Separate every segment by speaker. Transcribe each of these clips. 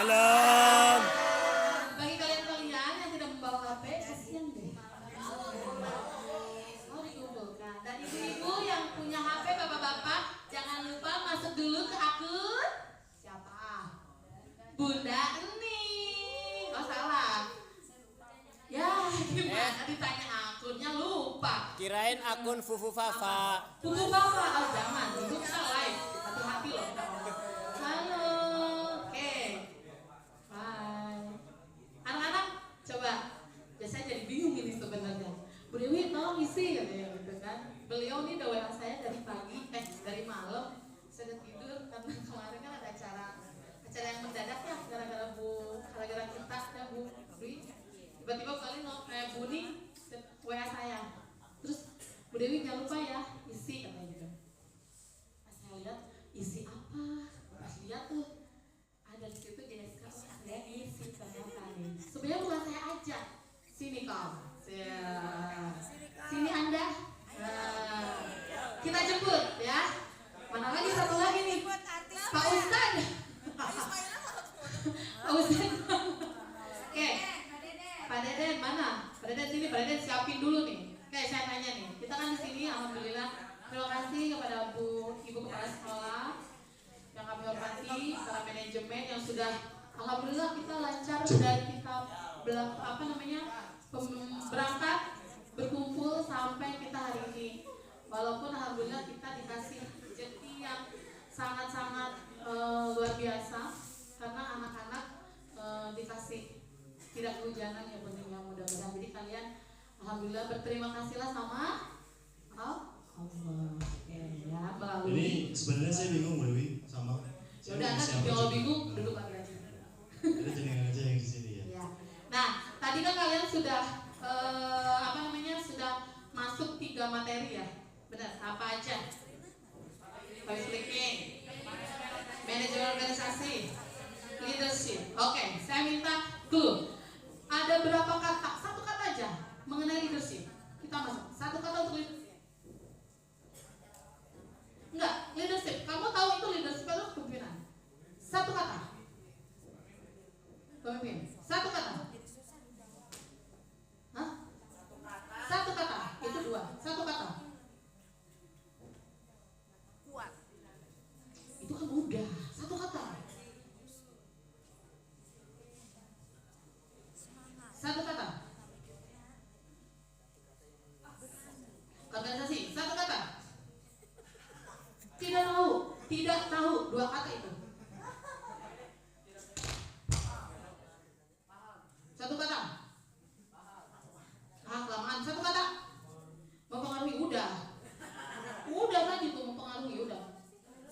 Speaker 1: Malam.
Speaker 2: Bagi kalian yang tidak membawa HP, kasihan deh. Oh, dikumpulkan. Dan ibu-ibu yang punya HP, bapak-bapak, jangan lupa masuk dulu ke akun siapa? Bunda Ening. Oh, salah. Ya, gimana ditanya akunnya lupa.
Speaker 1: Kirain akun Fufu Fafa.
Speaker 2: Tunggu bapak, oh jangan, itu kita live. Hati-hati loh. Halo, oke. Bye. Anak-anak, coba. Biasanya jadi bingung ini sebenarnya. Bu Dewi, tolong isi katanya gitu kan. Beliau nih udah WA saya dari pagi, dari malam. Saya udah tidur karena kemarin kan ada acara yang mendadak ya, gara-gara kita ya Bu Dewi. Tiba-tiba kali Bu nih WA saya. Terus Bu Dewi jangan lupa ya isi katanya gitu. Pas saya lihat isi apa? Pas lihat tuh ada di situ JSK. Saya isi ternyata nih. Sebenarnya bukan saya ajak. Sini kau. Sini Anda. Kita jemput ya. Mana lagi satu lagi nih? Pak Ustad. Pak Ustad. Oke. Pak Deden mana? Pak Deden sini. Pak Deden siapin dulu nih. Oke, saya tanya nih. Kita kan di sini alhamdulillah. Terima kasih kepada Ibu Kepala Sekolah yang kami hormati, para manajemen yang sudah alhamdulillah kita lancar dari kita berangkat berkumpul sampai kita hari ini. Walaupun alhamdulillah kita dikasih rezeki yang sangat-sangat luar biasa karena anak-anak dikasih tidak kehujanan ya pentingnya mudah-mudahan. Jadi kalian alhamdulillah berterima kasihlah sama Allah. Ya, melalui.
Speaker 3: Ini sebenarnya saya bingung Bu Dewi sama.
Speaker 2: Ya udah kan kalau bingung duduk lagi aja.
Speaker 3: Jadi jenengan aja yang di sini ya.
Speaker 2: Ya. Nah, tadi kan kalian sudah sudah masuk 3 materi ya. Benar, apa aja? Voice speaking, manajemen organisasi, leadership. Oke, saya minta clue. Ada berapa kata? Satu kata aja mengenai leadership. Kita masuk. Satu kata untuk leadership. Enggak, leadership. Kamu tahu itu leadership atau kepemimpinan? Satu kata. Pemimpin. Satu kata. Hah? Satu kata. Itu 2. Satu kata.
Speaker 4: Kuat.
Speaker 2: Itu kan mudah. Satu kata. Satu kata. Organisasi. Satu kata. Tidak tahu 2 kata itu. Satu kata. Kelamaan. Satu kata. Mempengaruhi udah tadi tuh mempengaruhi udah.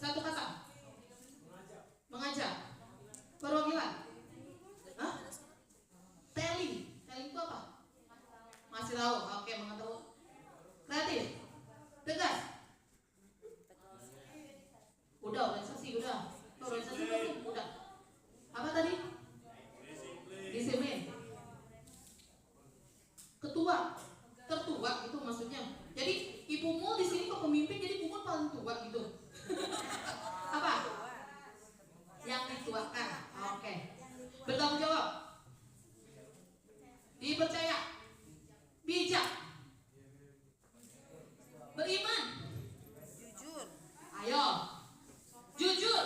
Speaker 2: Satu kata. Mengajak. Perwakilan. Hah? Telling itu apa? Masih tahu. Oke, mengetahui. Kreatif. Tegas. Udah, organisasi udah. Organisasi udah. Apa tadi? Disiplin. Ketua. Tertua itu maksudnya. Jadi ibumu di sini kok pemimpin, jadi ibumu paling tua gitu. Apa? Yang dituakan. Oke. Bertanggung jawab. Dipercaya. Bijak. Beriman.
Speaker 4: Jujur.
Speaker 2: Ayo. Jujur.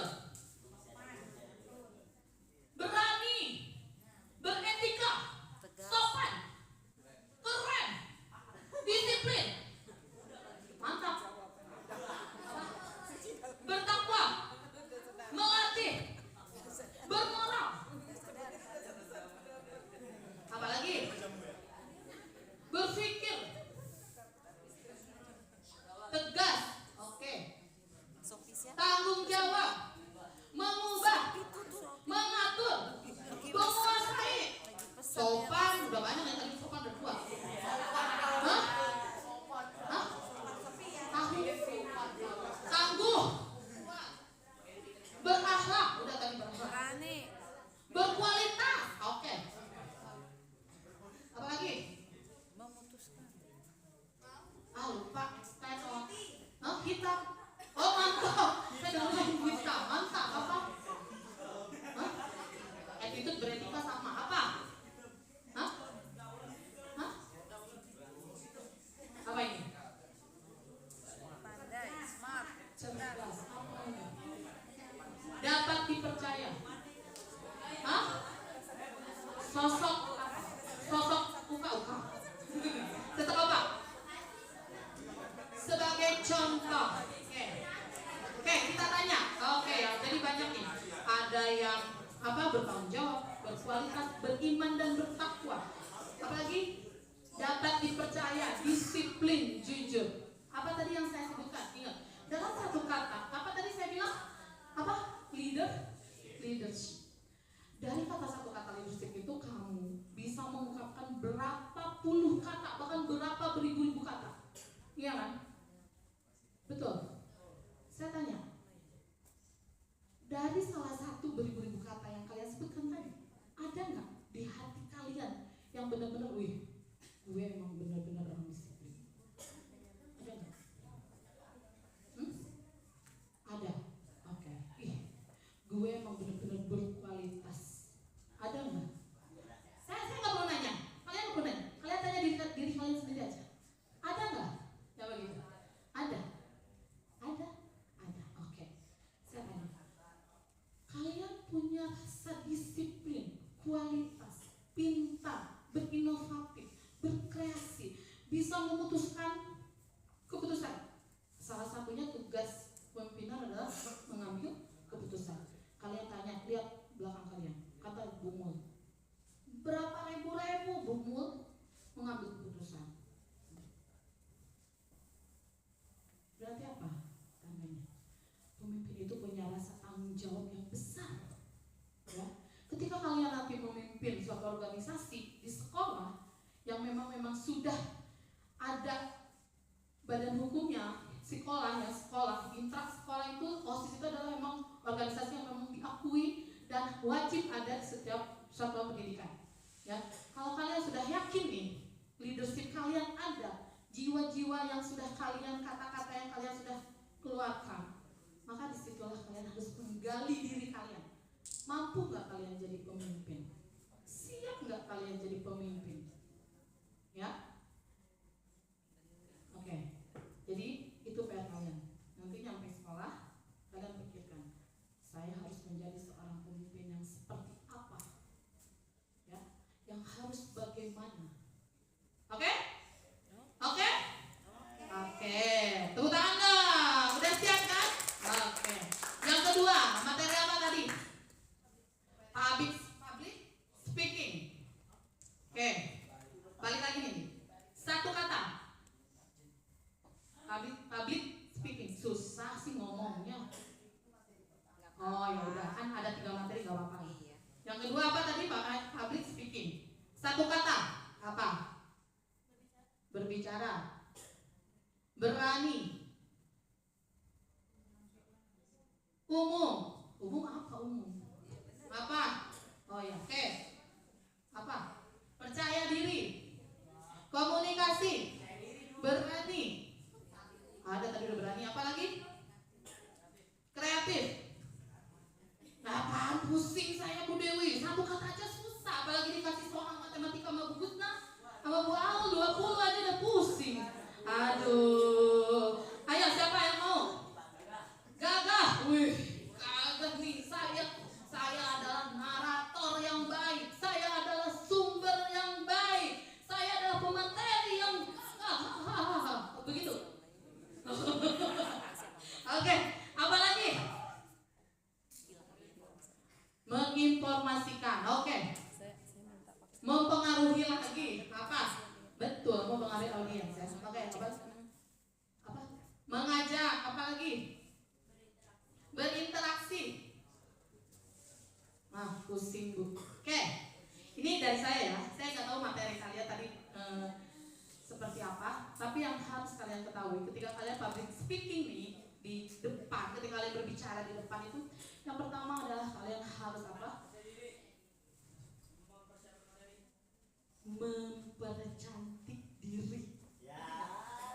Speaker 2: yang bertanggung jawab, berkualitas, beriman dan bertakwa. Apalagi dapat dipercaya, disiplin, jujur. Apa tadi yang saya sebutkan? Ingat, dalam satu kata, apa tadi saya bilang? Leadership. Dari satu kata leadership itu kamu bisa mengungkapkan berapa puluh kata, bahkan berapa beribu-ribu kata. Iya kan? Betul. Saya tanya, dari salah satu beribu-ribu kata yang kalian sebutkan tadi, ada nggak di hati kalian yang benar-benar, wih, gue emang benar-benar orang disiplin? Ada nggak? Ada. Oke. Gue emang benar-benar berkualitas. Ada nggak? Saya nggak mau nanya. Kalian nggak mau nanya. Kalian tanya diri kalian sendiri aja. Ada nggak? Ya begitu. Ada. Oke. Saya tanya. Kalian punya rasa disiplin, kualitas, pintar, berinovatif, berkreasi, bisa memutuskan keputusan. Salah satunya tugas pimpinan adalah mengambil keputusan. Kalian tanya, lihat belakang kalian, kata Bumul. Berapa ribu Bumul mengambil keputusan? Berarti apa? Tandanya pemimpin itu punya rasa tanggung jawab yang besar. Ya, ketika kalian nanti memimpin suatu organisasi di sekolah yang memang sudah ada badan hukumnya, sekolah, intra sekolah itu, OSIS itu adalah memang organisasi yang memang diakui dan wajib ada di setiap satuan pendidikan. Ya, kalau kalian sudah yakin nih, leadership kalian ada, jiwa-jiwa yang sudah kalian, kata-kata yang kalian sudah keluarkan, maka disitulah kalian harus menggali diri kalian. Mampu nggak kalian jadi pemimpin? Siap nggak kalian jadi pemimpin? Ya, oke. Jadi itu PR kalian. Nanti nyampe sekolah, kalian pikirkan, saya harus menjadi seorang pemimpin yang seperti apa? Ya, yang harus bagaimana? Oke? Tepuk tangan dong. Udah siap kan? Oke. Yang kedua, materi apa tadi? Public speaking. Oke. Balik lagi nih. Satu kata. Public speaking. Susah sih ngomongnya. Oh ya udah, kan ada 3 materi, gak apa-apa. Yang kedua apa tadi? Public speaking. Satu kata. Apa? Berbicara. Berani. Umum apa umum? Apa? Oh ya, oke. Apa? Percaya diri. Komunikasi. Berani. Ada tadi udah berani. Apa lagi? Kreatif. Apaan pusing saya Bu Dewi? Satu kata aja susah. Apalagi dikasih soal matematika sama Bu Gusna, sama Bu Aul 20 aja udah pusing. Aduh. Ayo siapa yang mau? Gagah. Wih, gagah nih. Saya adalah narator yang baik. Saya adalah sumber yang baik. Saya adalah pemateri yang begitu. Oke, apa lagi? Menginformasikan. Oke. Mempengaruhi lagi. Apa? Betul, mempengaruhi audiens ya. Oke, apa? Mengajak, apa lagi? Berinteraksi. Pusing Bu. Oke. Ini dari saya ya. Saya nggak tahu materi kalian tadi seperti apa, tapi yang harus kalian ketahui ketika kalian public speaking nih di depan, ketika kalian berbicara di depan itu, yang pertama adalah kalian harus apa? Mempercantik diri,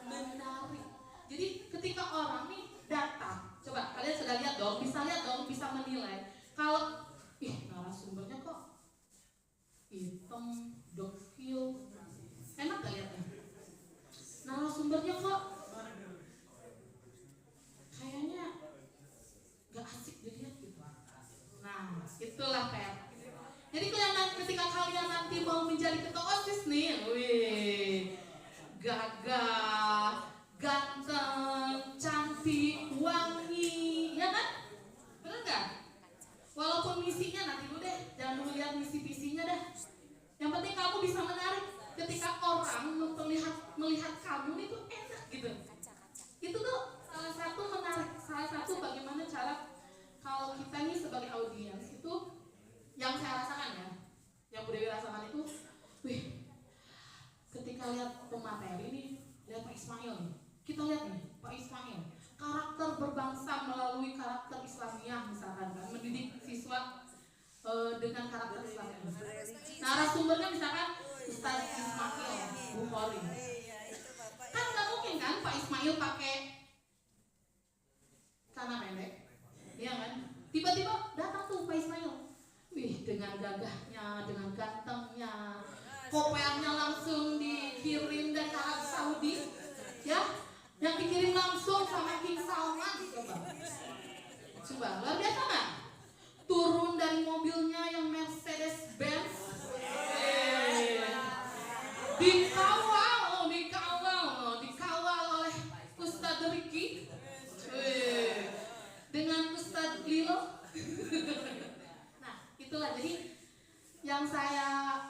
Speaker 2: menarik. Jadi ketika orang nih datang, coba kalian sudah lihat dong, bisa menilai kalau narasumbernya kok hitam, dokil, enak gak lihatnya? Narasumbernya kok kayaknya gak asik dilihat gitu. Nah, itulah PR. Jadi ketika kalian nanti mau menjadi ketua OSIS nih, wih, gagah, ganteng, cantik, wangi, ya kan? Bener nggak? Walaupun lihat misi-misinya dah. Yang penting kamu bisa menarik ketika orang melihat kamu itu enak gitu. Itu tuh salah satu menarik, salah satu bagaimana cara kalau kita nih sebagai audiens itu yang saya rasakan ya, yang Bu Dewi rasakan itu, wih, ketika lihat pemateri nih, lihat Pak Ismail nih, kita lihat nih Pak Ismail, karakter berbangsa melalui karakter Islamiyah misalkan kan, mendidik siswa dengan karakter Islamiyah. Narasumbernya misalkan Ustaz Ismail Bukhari. Kan nggak mungkin kan Pak Ismail pakai celana pendek, iya kan? Tiba-tiba datang tuh Pak Ismail, wih dengan gagahnya, dengan gantengnya, kopiahnya langsung dikirim dari Arab Saudi, ya, yang dikirim langsung sama King Salman, coba luar biasa nggak? Turun dari mobilnya yang Mercedes Benz, dikawal oleh Ustadz Ricky, dengan Ustadz Lilo. Nah, itulah jadi yang saya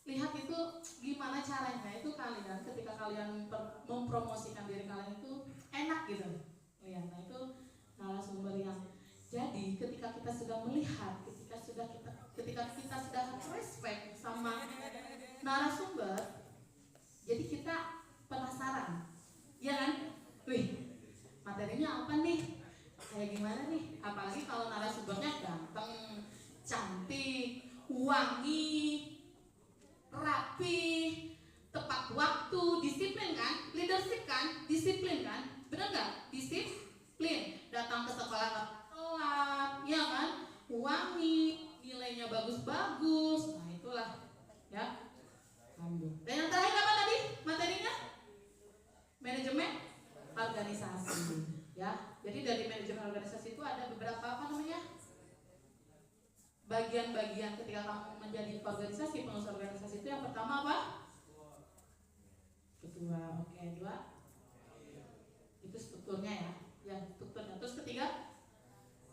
Speaker 2: lihat itu gimana caranya itu kalian ketika kalian mempromosikan diri kalian itu enak gitu. Lihat, nah itu narasumber yang jadi ketika kita sudah melihat, ketika kita sudah respect sama narasumber, jadi kita penasaran, ya kan? Wih, materinya apa nih? Kayak gimana nih? Apalagi kalau narasumbernya ganteng, cantik, wangi, rapi, tepat waktu, disiplin kan? Leadership kan? Disiplin kan? Bener nggak? Disiplin. Datang ke sekolah nggak telat, ya kan? Wangi, nilainya bagus-bagus. Nah itulah, ya. Dan yang terakhir apa tadi materinya? Manajemen organisasi, ya. Jadi dari manajemen organisasi itu ada beberapa apa namanya? Bagian-bagian ketika kamu menjadi organisasi, pengurus organisasi itu yang pertama apa? Ketua, oke, dua. Itu strukturnya ya, yang strukturnya. Terus ketiga,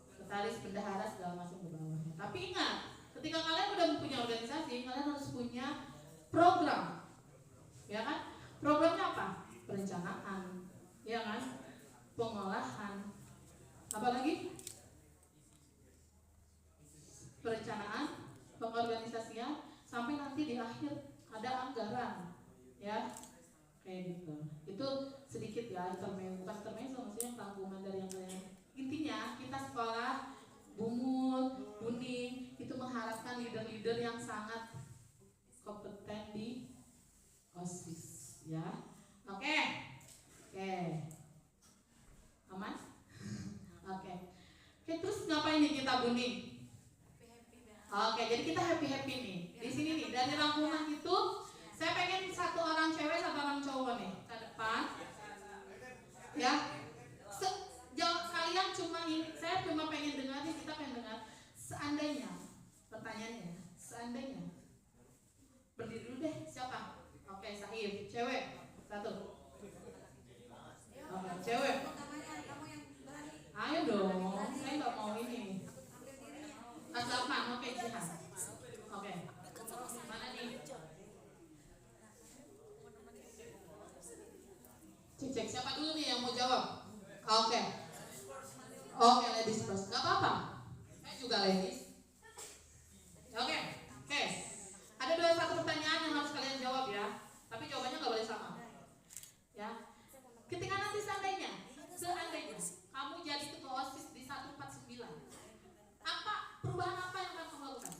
Speaker 2: sekretaris, bendahara segala macam ke bawahnya. Tapi ingat, ketika kalian udah punya organisasi, kalian harus punya program, ya kan? Programnya apa? Perencanaan, ya kan? Pengolahan, apa lagi? Perencanaan, pengorganisasian, sampai nanti di akhir ada anggaran, ya, kayak gitu. Itu sedikit ya, bukan intermezzo, maksudnya tanggungan dari yang lain. Intinya kita sekolah Bungut, Buning itu mengharapkan leader-leader yang sangat kompeten di OSIS, ya. Oke, aman? Oke, terus ngapain nih kita Buning? Oke, jadi kita happy nih. Di sini nih, dari rangkuman itu saya pengen satu orang cewek, satu orang cowok nih ke depan. Ya. Kalian cuma ini, saya cuma pengen dengar nih, kita pengen dengar. Seandainya, pertanyaannya, seandainya. Berdiri dulu deh, siapa? Oke, Sahib, cewek. Satu. Oke, cewek. Ayo dong, saya nggak mau ini. Asapman, oke, Jihan. Oke. Mana nih? Cek siapa dulu nih yang mau jawab? Oke, ladies first. Gak apa-apa. Saya juga ladies. Oke. Ada satu pertanyaan yang harus kalian jawab ya. Tapi jawabannya nggak boleh sama. Ya. Ketika nanti seandainya kamu jadi ketua OSIS di 149, perubahan apa yang akan kamu lakukan?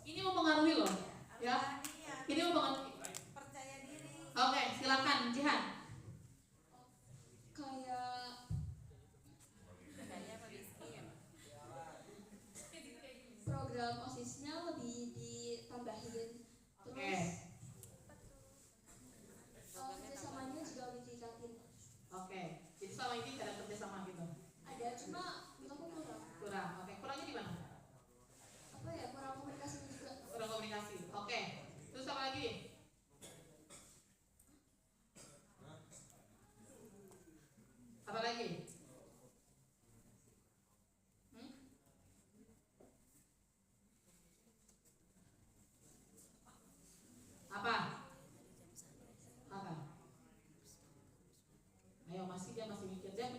Speaker 2: Ini mempengaruhi loh, ya. Ini mempengaruhi.
Speaker 4: Percaya diri.
Speaker 2: Oke, silakan Jihan.
Speaker 4: Kayak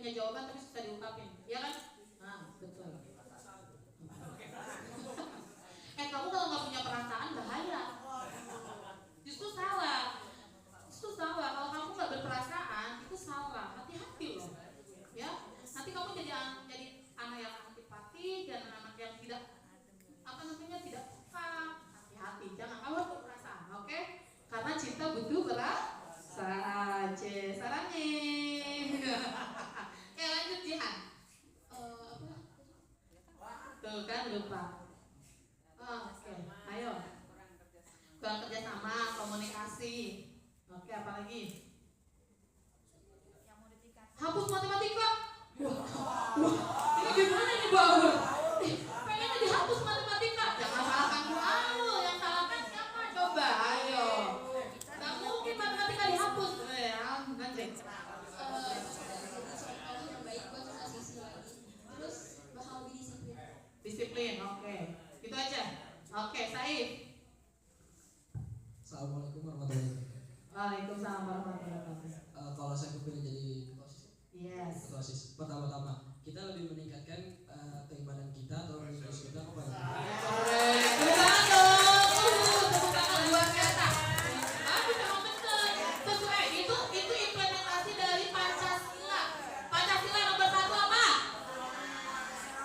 Speaker 2: punya jawaban tapi susah diungkapin, ya kan? Nah, betul. Kamu kalau nggak punya perasaan bahaya. Justru salah. Kalau kamu nggak berperasaan itu salah. Hati-hati loh. Ya, nanti kamu jadi anak yang antipati dan anak yang tidak tidak peka. Hati-hati, jangan kamu harus berperasaan, oke? Karena cinta butuh perasaan. Sarannya. Ya lanjut Jihan. Tuh kan lupa. Oke, ayo. Kurang kerjasama, komunikasi. Oke, apa lagi? Hapus matematika. Wah, ini gimana nih Baul? Pengennya dihapus matematika. Jangan salahkan Baul, yang salahkan siapa? Coba, ayo. Gak mungkin matematika dihapus. Nanti.
Speaker 4: Yang baik buat siswa lagi. Terus bakal lebih
Speaker 2: Disiplin, oke. Itu aja. Oke, Saif.
Speaker 5: Assalamualaikum warahmatullahi wabarakatuh.
Speaker 2: Waalaikumsalam warahmatullahi wabarakatuh.
Speaker 5: Kalau saya kepilih jadi
Speaker 2: Yes.
Speaker 5: ketua OSIS, pertama kita lebih meningkatkan keimanan kita atau religius kita kepada Tuhan.
Speaker 2: Tepuk tangan dong. Tepuk tangan luar biasa. Aduh, memang betul. Sesuai itu implementasi dari Pancasila. Pancasila nomor 1 apa?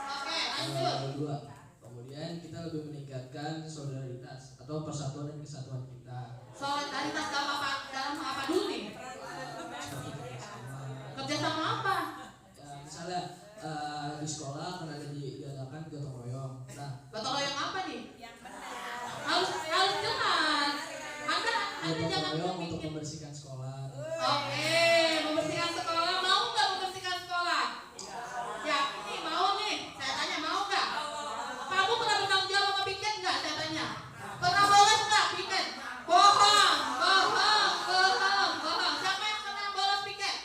Speaker 2: Oke, lanjut.
Speaker 5: Kedua, kemudian kita lebih meningkatkan solidaritas atau persatuan dan kesatuan kita.
Speaker 2: Solidaritas dalam apa dulu nih?
Speaker 5: Seperti kerjasama.
Speaker 2: Kerjasama apa?
Speaker 5: Misalnya di sekolah kan diadakan gotong royong. Nah,
Speaker 2: Gotong royong apa nih? Harus jelas. Anda
Speaker 5: gotong
Speaker 2: jangan
Speaker 5: royong untuk
Speaker 2: berpikir.
Speaker 5: membersihkan sekolah.
Speaker 2: Oke, membersihkan sekolah. Mau nggak membersihkan sekolah? Ya, ini mau nih. Saya tanya mau nggak? Kamu pernah bertanggung jawab sama piket nggak? Saya tanya. Pernah bolos nggak piket? Bohong. Siapa yang pernah bolos piket?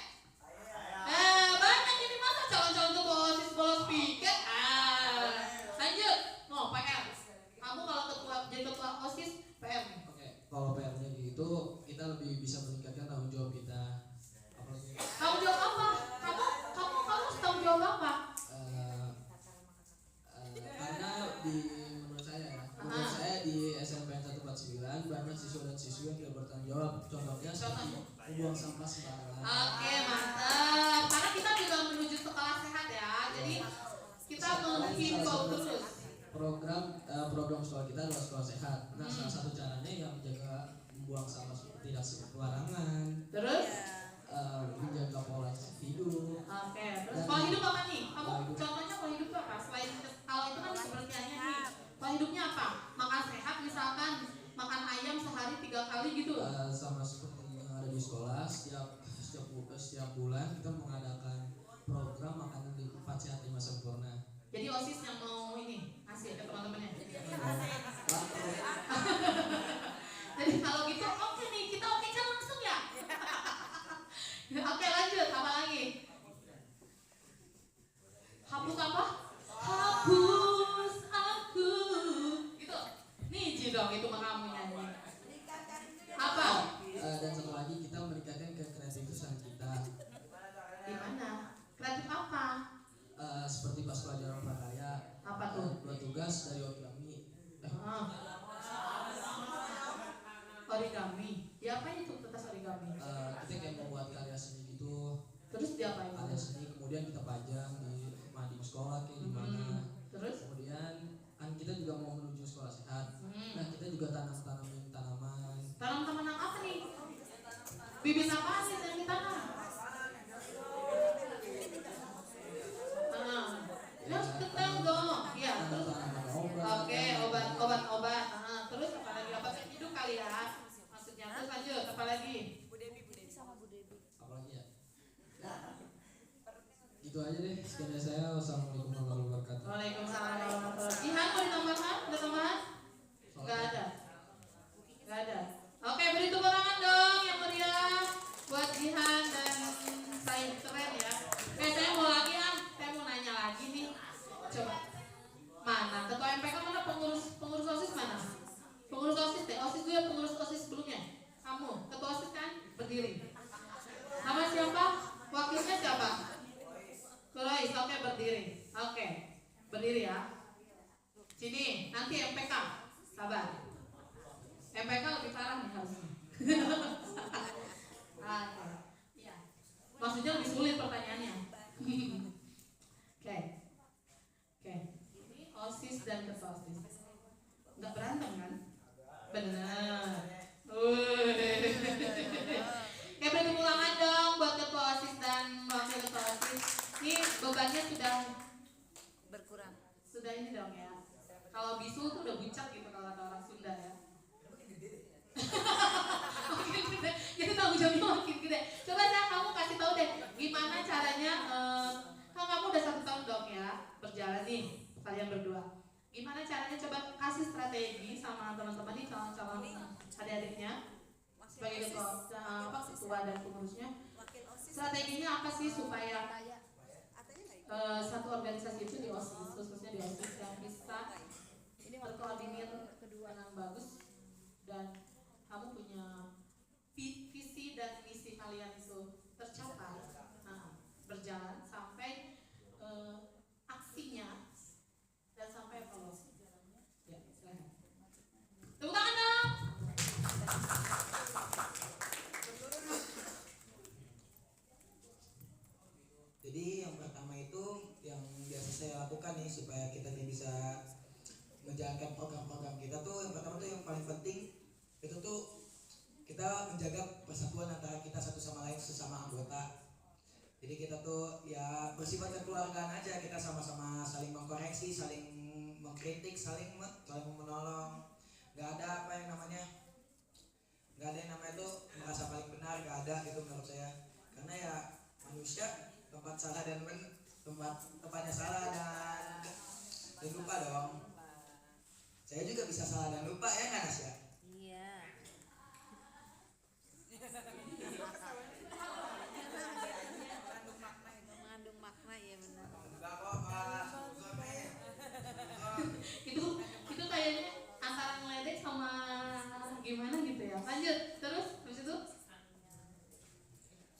Speaker 2: Banyak ini masa calon-calon ketua OSIS bolos piket. Lanjut. No, PR. Kamu kalau jadi ketua OSIS PR nih.
Speaker 5: Oke, kalau PR-nya gitu, kita lebih bisa meningkatkan tanggung jawab kita. Apalagi
Speaker 2: Tanggung jawab apa? Kamu harus tanggung jawab apa?
Speaker 5: karena menurut saya di SMPN 149 banyak siswa dan siswi yang tidak bertanggung jawab. Contohnya seperti membuang sampah sembarangan.
Speaker 2: Oke, mantap. Karena kita juga menuju sekolah sehat ya. Jadi kita menghimbau terus.
Speaker 5: Program sekolah kita adalah sekolah sehat. Nah, salah satu caranya yang menjaga membuang sampah tidak sembarangan.
Speaker 2: Terus?
Speaker 5: Menjaga pola hidup.
Speaker 2: Oke, terus pola hidup apa nih? Kamu contohnya pola hidup apa? Selain kalau itu kan kebersihannya nih. Pola hidupnya apa? Makan sehat misalkan makan ayam sehari 3 kali gitu.
Speaker 5: Sama seperti yang ada di sekolah, setiap bulan kita mengadakan program makanan di 4 sehat 5 sempurna.
Speaker 2: Jadi OSIS yang mau ini ngasih ke teman-temannya. Jadi kalau gitu oke nih, kita oke kan langsung ya. Oke, lanjut, apa lagi? Hapus apa? Hapus aku. Gitu. Nih Jidong itu mah kamu nyanyi. Apa?
Speaker 5: Dan satu lagi kita meningkatkan kreativitas kita.
Speaker 2: Gimana? Kreatif apa?
Speaker 5: Seperti pas pelajaran prakarya.
Speaker 2: Apa tuh?
Speaker 5: Buat tugas dari origami.
Speaker 2: Origami. Diapain itu kertas origami?
Speaker 5: Kita kayak membuat karya seni gitu.
Speaker 2: Terus diapain?
Speaker 5: Karya seni kemudian kita pajang di rumah di sekolah kayak gimana.
Speaker 2: Terus?
Speaker 5: Kemudian kan kita juga mau menuju sekolah sehat. Nah, kita juga tanamin tanaman.
Speaker 2: Tanam-tanaman apa nih? Bibit apa sih yang ditanam? Terus ketemu dong. Iya, terus. Oke, obat-obat. Terus apa lagi? Obat hidup kali ya. Maksudnya terus lanjut apa lagi?
Speaker 5: Apalagi ya? Itu aja deh. Sekian dari saya. Wassalamualaikum warahmatullahi wabarakatuh.
Speaker 2: Waalaikumsalam warahmatullahi wabarakatuh. Ihan mau ditambahkan? Ada tambahan? Gak ada. Gak ada. Oke, beri tepuk tangan dong yang meriah buat Jihan dan Said, keren ya. Saya mau lagi saya mau nanya lagi nih. Coba. Mana ketua MPK mana pengurus OSIS mana? Pengurus OSIS deh. OSIS dulu ya, pengurus OSIS sebelumnya. Kamu ketua OSIS kan berdiri. Nama siapa? Wakilnya siapa? berdiri. Oke, berdiri ya. Sini, nanti MPK. Sabar. MPK lebih parah nih harusnya. Oke. Iya. Maksudnya lebih sulit pertanyaannya. Oke. Oke. Ini OSIS dan ketua OSIS. Nggak berantem kan? Benar. Oke, beri tepuk tangan dong buat ketua OSIS dan wakil ketua OSIS. Ini bebannya sudah
Speaker 6: berkurang.
Speaker 2: Sudah ini dong ya. Kalau bisu tuh udah bucak gitu kalau kata orang Sunda ya. Makin gede. Jadi tanggung jawabnya makin gede. Coba saya kamu kasih tahu deh gimana caranya. Kan kamu udah 1 tahun dong ya berjalan nih kalian berdua. Gimana caranya coba kasih strategi sama teman-teman nih calon-calon adik-adiknya sebagai ketua dan pengurusnya. Strateginya apa sih supaya satu organisasi itu di OSIS, khususnya di OSIS yang bisa berkoordinir dengan bagus dan kamu punya visi dan misi kalian itu tercapai, berjalan sampai aksinya dan sampai evaluasi. Ya, silakan. Tepuk tangan dong.
Speaker 7: Jadi yang pertama itu yang biasa saya lakukan nih supaya kita nih bisa menjalankan program-program kita tuh, yang pertama tuh yang paling penting itu tuh kita menjaga persatuan antara kita satu sama lain sesama anggota. Jadi kita tuh ya bersifat kekeluargaan aja, kita sama-sama saling mengkoreksi, saling mengkritik, saling menolong. Gak ada apa yang namanya tuh merasa paling benar, gak ada gitu menurut saya. Karena ya manusia tempatnya salah dan lupa dong. Saya juga bisa salah dan lupa ya kan Asya?
Speaker 6: Iya. Mengandung makna ya benar.
Speaker 7: Enggak apa-apa.
Speaker 2: Itu kayaknya antara ngeledek sama gimana gitu ya. Lanjut terus habis itu.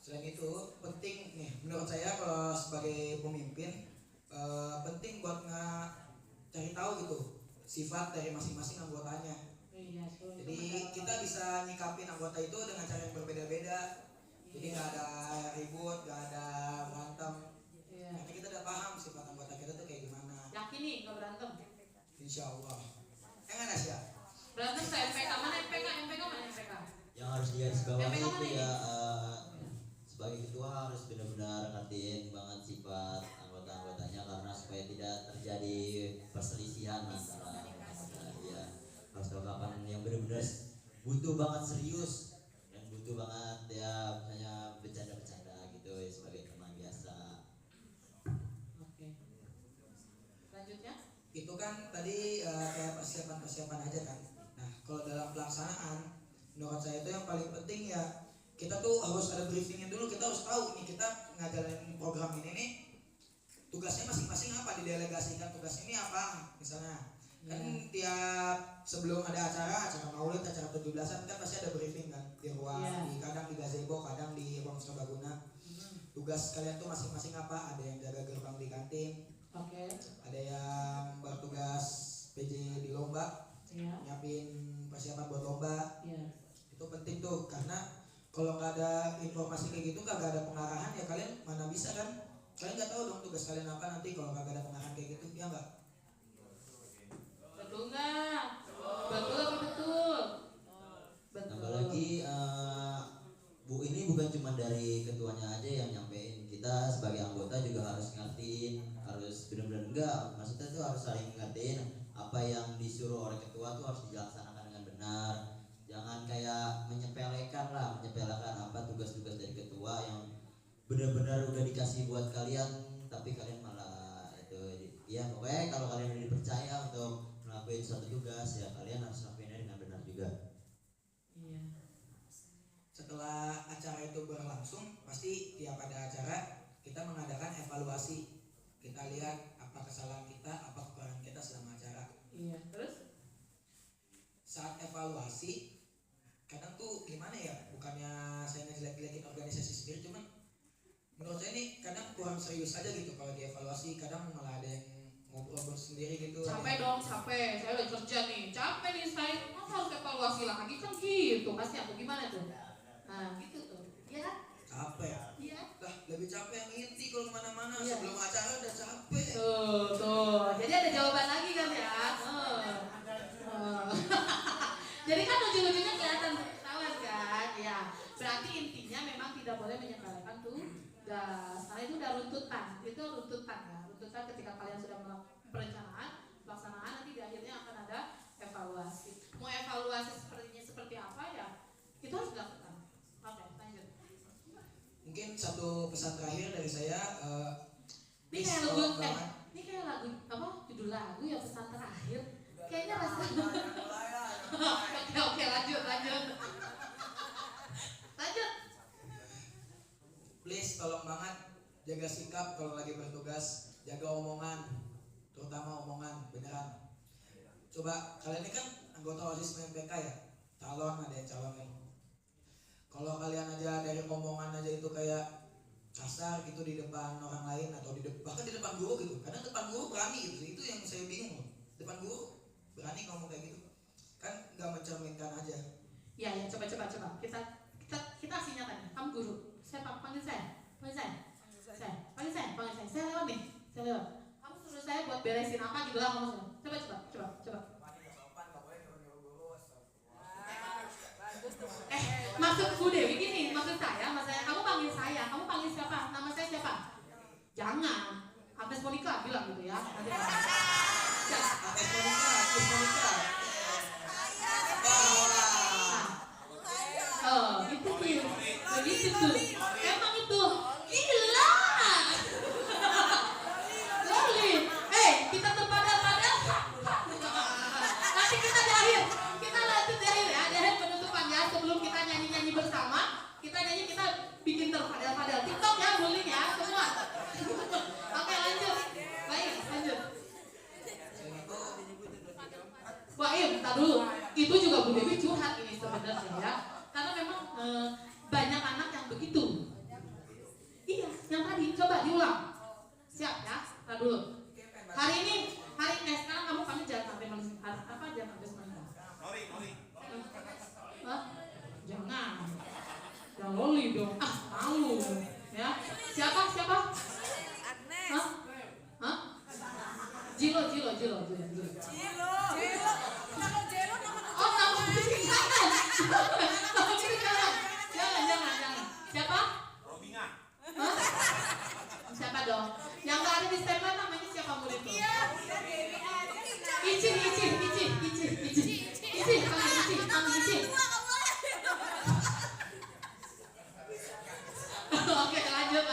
Speaker 7: Selain itu penting nih menurut saya kalau sebagai pemimpin penting buat cari tahu gitu sifat dari masing-masing anggotanya.
Speaker 2: Iya,
Speaker 7: Jadi kita bisa nyikapin anggota itu dengan cara yang berbeda-beda. Jadi nggak ada ribut, nggak ada berantem.
Speaker 2: Iya.
Speaker 7: Karena kita udah paham sifat anggota kita tuh kayak gimana.
Speaker 2: Yakin nih nggak berantem?
Speaker 7: Insya Allah. Enggak Nasya?
Speaker 2: Berantem saya MPK mana MPK mana MPK?
Speaker 8: Yang harus digarisbawahi
Speaker 2: MPK
Speaker 8: itu
Speaker 2: mana
Speaker 8: ya sebagai ketua harus benar-benar ngertiin banget sifat anggota-anggotanya karena supaya tidak terjadi perselisihan antara ya harus tahu kapan yang benar-benar butuh banget serius dan butuh banget ya misalnya bercanda-bercanda gitu ya sebagai teman biasa.
Speaker 2: Oke. Lanjutnya?
Speaker 7: Itu kan tadi kayak persiapan aja kan. Nah kalau dalam pelaksanaan menurut saya itu yang paling penting ya kita tuh harus ada briefingnya dulu. Kita harus tahu nih kita ngajalanin program ini nih tugasnya masing-masing apa, didelegasikan tugas ini apa misalnya. Kan tiap sebelum ada acara maulid, acara 17-an kan pasti ada briefing kan di ruang kadang di gazebo, kadang di ruang serbaguna. Tugas kalian tuh masing-masing apa? Ada yang jaga gerbang di kantin.
Speaker 2: Oke.
Speaker 7: Ada yang bertugas PJ di lomba. Nyiapin persiapan buat lomba. Itu penting tuh karena kalau nggak ada informasi kayak gitu, nggak ada pengarahan ya kalian mana bisa kan? Kalian nggak tahu dong tugas kalian apa nanti kalau nggak ada pengarahan kayak gitu, ya nggak?
Speaker 2: Betul nggak? Betul apa betul? Betul.
Speaker 8: Apalagi Bu ini bukan cuma dari ketuanya aja yang nyampein, kita sebagai anggota juga harus ngertiin, harus benar-benar enggak, maksudnya tuh harus saling ngertiin apa yang disuruh oleh ketua tuh harus dilaksanakan dengan benar. Jangan kayak menyepelekan apa tugas-tugas dari ketua yang benar-benar udah dikasih buat kalian tapi kalian malah itu ya pokoknya kalau kalian udah dipercaya untuk melakukan suatu tugas ya kalian harus lakuinnya dengan benar juga.
Speaker 2: Iya.
Speaker 7: Setelah acara itu berlangsung pasti tiap ada acara kita mengadakan evaluasi. Kita lihat apa kesalahan kita, apa kekurangan kita selama acara.
Speaker 2: Iya. Terus
Speaker 7: saat evaluasi kadang tuh gimana ya, bukannya saya ngejelek-jelekin organisasi sendiri, cuman menurut saya ini kadang kurang serius aja gitu kalau dievaluasi, kadang malah ada yang ngobrol sendiri gitu.
Speaker 2: Capek dong, capek. Saya lagi kerja nih, capek nih saya. Masa harus evaluasi lagi kan gitu? Pasti aku gimana tuh? Nah gitu tuh, ya?
Speaker 7: Capek.
Speaker 2: Iya.
Speaker 7: Lah lebih capek yang inti kalau kemana-mana.
Speaker 2: Iya.
Speaker 7: Sebelum acara udah capek.
Speaker 2: Tuh. Jadi ada jawaban lagi kan ya? Jadi kan ujung-ujungnya kelihatan ketahuan kan? Ya. Berarti intinya memang tidak boleh menyepelekan tugas. Karena itu udah runtutan. Itu runtutan ya. Runtutan ketika kalian sudah melakukan perencanaan, pelaksanaan, nanti di akhirnya akan ada evaluasi. Mau evaluasi seperti apa ya? Itu harus dilakukan. Oke, lanjut.
Speaker 7: Mungkin satu pesan terakhir dari saya.
Speaker 2: Ini kayak lagu, ini kayak lagu apa? Judul lagu ya, pesan terakhir. Kayaknya rasanya. Oke, lanjut.
Speaker 7: Please tolong banget jaga sikap kalau lagi bertugas, jaga omongan, terutama omongan, beneran. Coba kalian ini kan anggota OSIS MPK ya, calon, ada yang calon nih. Kalau kalian aja dari omongan aja itu kayak kasar gitu di depan orang lain atau bahkan di depan guru gitu. Kadang depan guru berani gitu, itu yang saya bingung loh. Depan guru berani ngomong kayak gitu, kan nggak mencerminkan aja.
Speaker 2: Ya, coba. Kita asli nyatanya. Kamu guru. Saya panggil saya. Saya lewat nih. Kamu suruh saya buat beresin apa gitu lah kamu suruh. Coba. Maksud Bu Dewi gini, maksud saya, kamu panggil saya, kamu panggil siapa? Nama saya siapa? Jangan. Agnes Monica bilang gitu ya.
Speaker 7: Agnes Monica.
Speaker 2: Gitu tuh. Begitu tuh. Emang itu gila. Loli. Kita terpadam-padam. Nanti kita di akhir. Kita lanjut di akhir ya. Di akhir penutupannya sebelum kita nyanyi-nyanyi bersama, kita bikin terpadam-padam. TikTok ya, bullying ya, semua. Oke, lanjut. Baik, lanjut. Wah, bentar dulu. Itu juga Bu Dewi curhat ini sebenarnya ya. Karena memang banyak anak yang begitu. Iya, yang tadi coba diulang. Siap ya? Tar dulu. Sekarang kamu jangan sampai manis. Apa jangan sampai manis? Loli. Hah? Jangan. Jangan loli dong. Malu. Ya. Siapa?
Speaker 6: Agnes.
Speaker 2: Hah? Jilo. Oh, nama jangan. Jangan. Siapa?
Speaker 1: Robinga.
Speaker 2: Hah? Siapa dong? Yang gak ada di stempel namanya siapa murid itu? Ici. Panggil Ici. Oke, lanjut.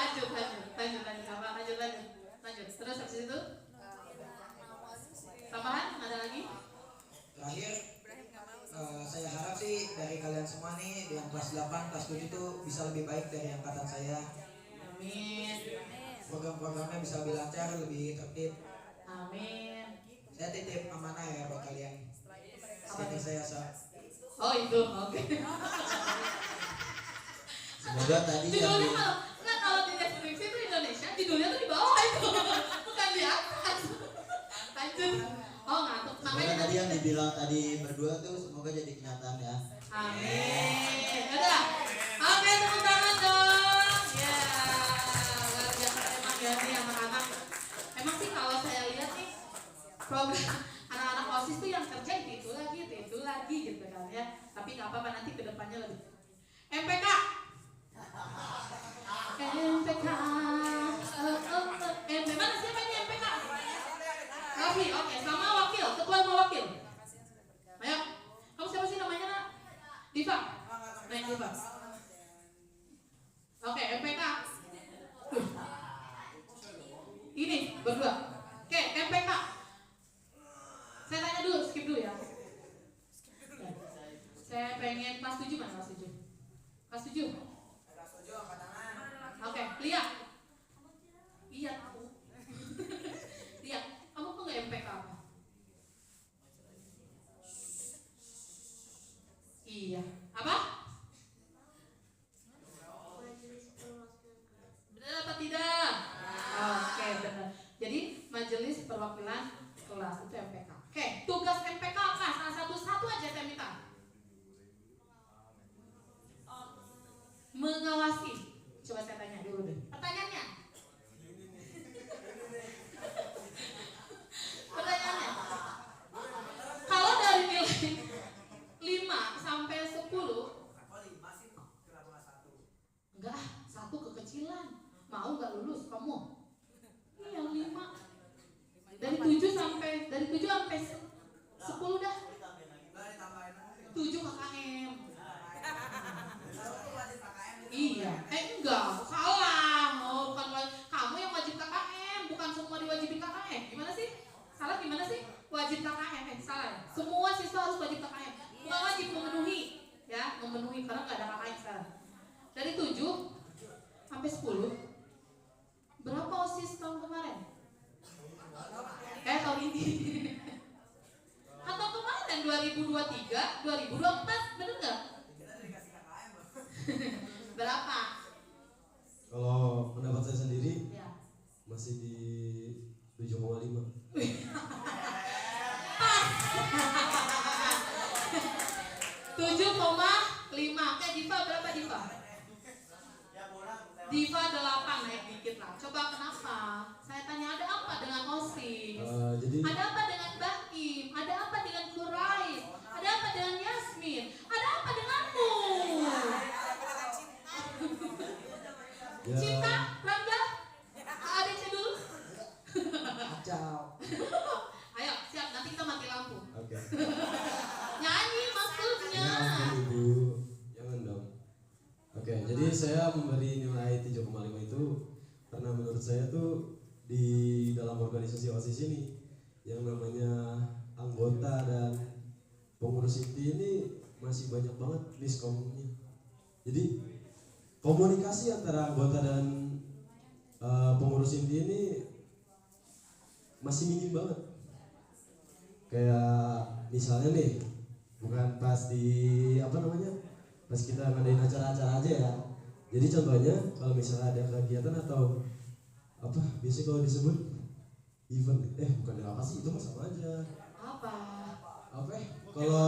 Speaker 2: Terus habis itu? Tambahan? Ada lagi?
Speaker 7: Terakhir, saya harap sih dari kalian semua nih yang kelas 8, kelas 7 itu bisa lebih baik dari angkatan saya.
Speaker 2: Amin.
Speaker 7: Program-programnya bisa lebih lancar, lebih tertib.
Speaker 2: Amin.
Speaker 7: Saya titip amanah ya buat kalian. Sini saya
Speaker 2: Oh itu, oke.
Speaker 8: Semoga tadi
Speaker 2: Judulnya kalau di deskripsi itu Indonesia, judulnya tuh di bawah itu, bukan di atas. Lanjut. Oh ngantuk.
Speaker 8: semoga tadi yang dibilang tadi berdua tuh semoga jadi kenyataan ya.
Speaker 2: Amin. Udah. Oke, tepuk tangan dong. Ya, luar biasa emang ya nih anak-anak. Emang sih kalau saya lihat nih program anak-anak OSIS tuh yang kerja itu lagi gitu kan ya. Tapi nggak apa-apa, nanti kedepannya lebih. MPK. Mana siapa ini MPK? Rafi, oke. Sama wakil, ketua sama wakil. Ayo, kamu siapa sih namanya nak? Diva. Naik Diva. Oke, MPK. Ini berdua. Oke, MPK. Saya tanya dulu, skip dulu ya. Saya pengen kelas 7 mana kelas 7? Kelas 7. Oke, lihat. Iya tahu. Lihat, kamu tuh nggak MPK apa? Iya. Apa? Benar apa tidak? Majelis Perwakilan Kelas, itu MPK. Oke, tugas MPK apa? Salah satu aja saya minta. Mengawasi. Coba saya tanya dulu deh. Pertanyaannya. Kalau dari nilai 5 sampai 10, enggak, 1 kekecilan. Mau nggak lulus kamu? Ini yang 5. Dari 7 sampai 10 dah. 7 KKM. Iya, enggak, salah. Oh, bukan kamu yang wajib KKM, bukan semua diwajibin KKM. Gimana sih? Salah gimana sih? Wajib KKM, salah ya? Semua siswa harus wajib KKM. Bukan wajib, memenuhi, ya, memenuhi karena nggak ada KKM sekarang. Dari 7 sampai 10, berapa OSIS tahun kemarin? Tahun ini. Atau kemarin 2023, 2024, bener nggak? Berapa?
Speaker 9: Kalau pendapat saya sendiri
Speaker 2: Ya.
Speaker 9: masih di 7,5.
Speaker 2: Pas. 7,5. Oke, Diva berapa Diva? Diva 8, naik dikit lah. Coba kenapa? Saya tanya ada apa dengan OSIS?
Speaker 9: Jadi
Speaker 2: Ada apa dengan Baim? Ada apa dengan Kurais? Ada apa dengan Yasmin? Ada apa denganmu?
Speaker 9: ya,
Speaker 2: Cinta, Rangga, ABC dulu.
Speaker 7: Kacau.
Speaker 2: Ayo, siap, nanti kita mati lampu.
Speaker 9: oke.
Speaker 2: Nyanyi maksudnya.
Speaker 9: Ya, ampun Ibu, jangan dong. Oke, jadi saya memberi nilai 7,5 itu karena menurut saya tuh di dalam organisasi OSIS ini yang namanya anggota dan pengurus inti ini masih banyak banget miskomnya. Jadi komunikasi antara anggota dan pengurus inti ini masih minim banget. Kayak misalnya nih, bukan pas di pas kita ngadain acara-acara aja ya. Jadi contohnya kalau misalnya ada kegiatan atau biasanya kalau disebut event, bukan apa sih, itu mah sama aja.
Speaker 2: Apa?
Speaker 9: Kalau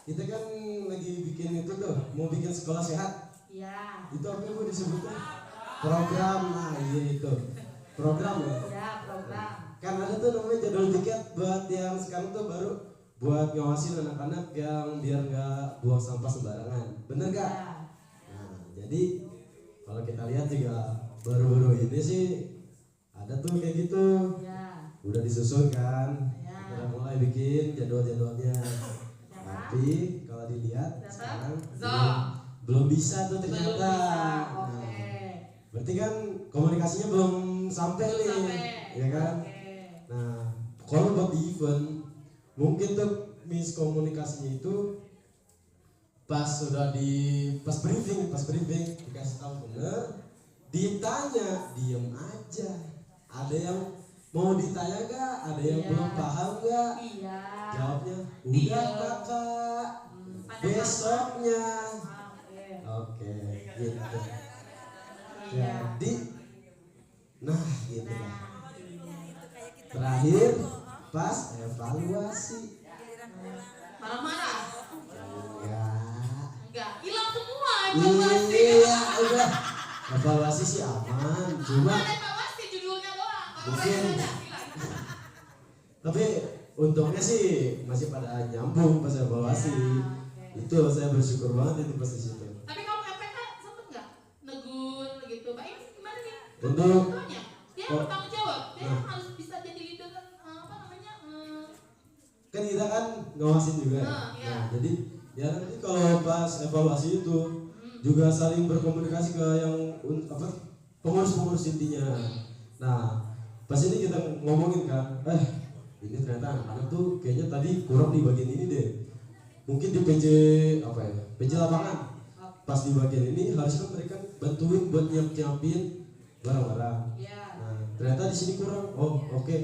Speaker 9: kita kan lagi bikin itu tuh, mau bikin sekolah sehat,
Speaker 2: Iya.
Speaker 9: itu apa Bu disebutnya? Program, nah iya itu program ya.
Speaker 2: Ya, program.
Speaker 9: Kan ada tuh namanya jadwal tiket buat yang sekarang tuh baru buat ngawasin anak-anak yang biar nggak buang sampah sembarangan, bener gak?
Speaker 2: Ya.
Speaker 9: Nah jadi kalau kita lihat juga baru-baru ini sih ada tuh kayak gitu,
Speaker 2: Ya.
Speaker 9: udah disusun kan,
Speaker 2: Ya.
Speaker 9: udah mulai bikin jadwal-jadwalnya.
Speaker 2: Ya.
Speaker 9: Tapi kalau dilihat
Speaker 2: Dapat?
Speaker 9: sekarang
Speaker 2: Zom.
Speaker 9: belum bisa tuh
Speaker 2: Belum
Speaker 9: ternyata.
Speaker 2: bisa.
Speaker 9: Nah,
Speaker 2: Oke.
Speaker 9: berarti kan komunikasinya belum sampai
Speaker 2: Belum
Speaker 9: nih,
Speaker 2: sampai.
Speaker 9: ya kan?
Speaker 2: Oke.
Speaker 9: Nah, kalau buat di event, mungkin tuh miskomunikasinya itu pas briefing dikasih tahu bener, ditanya diem aja. Ada yang mau ditanya gak? Ada yang
Speaker 2: Iya.
Speaker 9: belum paham gak?
Speaker 2: Iya.
Speaker 9: Jawabnya
Speaker 2: Diem.
Speaker 9: udah kakak,
Speaker 2: Pada
Speaker 9: besoknya.
Speaker 2: Oke.
Speaker 9: Oke, gitu.
Speaker 2: Iya.
Speaker 9: Jadi, nah gitu
Speaker 2: Nah,
Speaker 9: lah.
Speaker 2: iya.
Speaker 9: Terakhir pas evaluasi.
Speaker 2: Marah-marah? Enggak. Hilang semua evaluasi.
Speaker 9: Iya, udah. Evaluasi sih aman, cuma
Speaker 2: Ada evaluasi judulnya doang. Kalau
Speaker 9: Mungkin.
Speaker 2: yang ada, hilang.
Speaker 9: tapi untungnya sih masih pada nyambung pas evaluasi.
Speaker 2: Ya, oke.
Speaker 9: Itu saya bersyukur banget itu pas di situ.
Speaker 2: Tapi kalau MPK sempet nggak negur gitu, Mbak Im gimana nih?
Speaker 9: Untuk
Speaker 2: Contohnya, dia
Speaker 9: Oh.
Speaker 2: bertanggung jawab, dia
Speaker 9: Nah.
Speaker 2: harus bisa jadi leader
Speaker 9: kan kita kan ngawasin juga.
Speaker 2: Iya.
Speaker 9: Nah, jadi ya nanti kalau pas evaluasi itu juga saling berkomunikasi ke yang pengurus-pengurus intinya. Nah, pas ini kita ngomongin kan, ini ternyata anak-anak tuh kayaknya tadi kurang di bagian ini deh. Mungkin di PJ lapangan. Pas di bagian ini harusnya mereka bantuin buat nyiapin barang-barang.
Speaker 2: Iya.
Speaker 9: Nah, ternyata di sini kurang. Oh, oke.